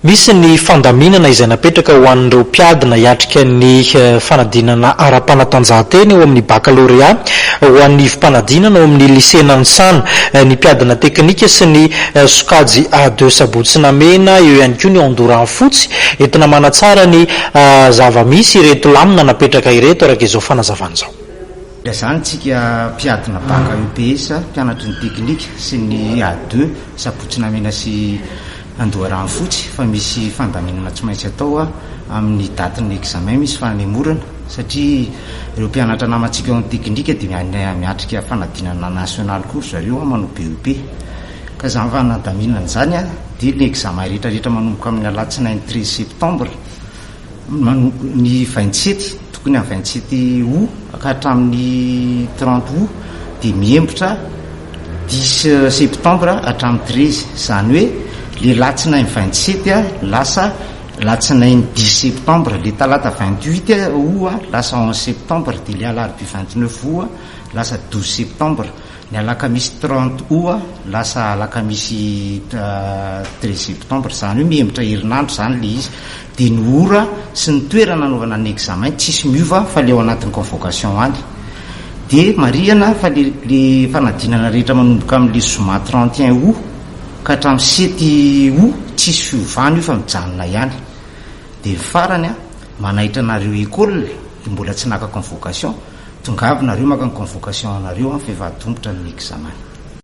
misy ny fandaminana izay napetraka ho an'ireo mpiadina hiatrika ny fanadinana ara-panatanjahantena eo amin'ny baccalauréat, ho an'ny fanadinana eo amin'ny lycée Nanisana, ny mpiadina teknika sy ny sokajy A2 Sabotsynamena, eo ihany koa ny Endurant fotsy, entina manatsara ny zava-misy ireto lamina napetraka ireto araka izao fanazavana izao. Zany tsika mpiadina baka UPS, mpianatry ny teknika sy ny A2 Sabotsynamena sy Endurant fotsy, fa misy fandaminana tsy maintsy atao amin'ny datin'ny examen, misy fanemorana satria ireo mpianatra namantsika eo amin'ny teknika dia miatrika fanadinana nasionaly koa zareo manao BEP. Ka zany fanadaminana zany dia ny examen rehetrarehetra manomboka amin'ny alatsinainy 13 septembre ny 27 tokony amin'ny 27 août ka hatramin'ny 30 août dia miembotra 10 septembre hatramin'ny 13, zany hoe le latsinainy 27 lasa latsinainy 10 septembre, le talata 28 août lasa 11 septembre, dia le alarobia 29 août lasa 12 septembre, ny alakamisy 30 août lasa alakamisy 13 septembre. Zany hoe miembotra herinandro zany le izy, dia ny ora sy ny toerana nanaovana ny examen tsisy miova fa le ao anatin'ny convocation any. Dia marihana fa le fanadinana rehetra manomboka amin'le zoma 31 août ka hatramin'ny 7 août tsisy fiovana io fa mijanona ihany. Dia farany manaitra anareo école mbola tsy naka convocation, tongavy nareo maka ny convocation anareo fa efa atombotra ny examen.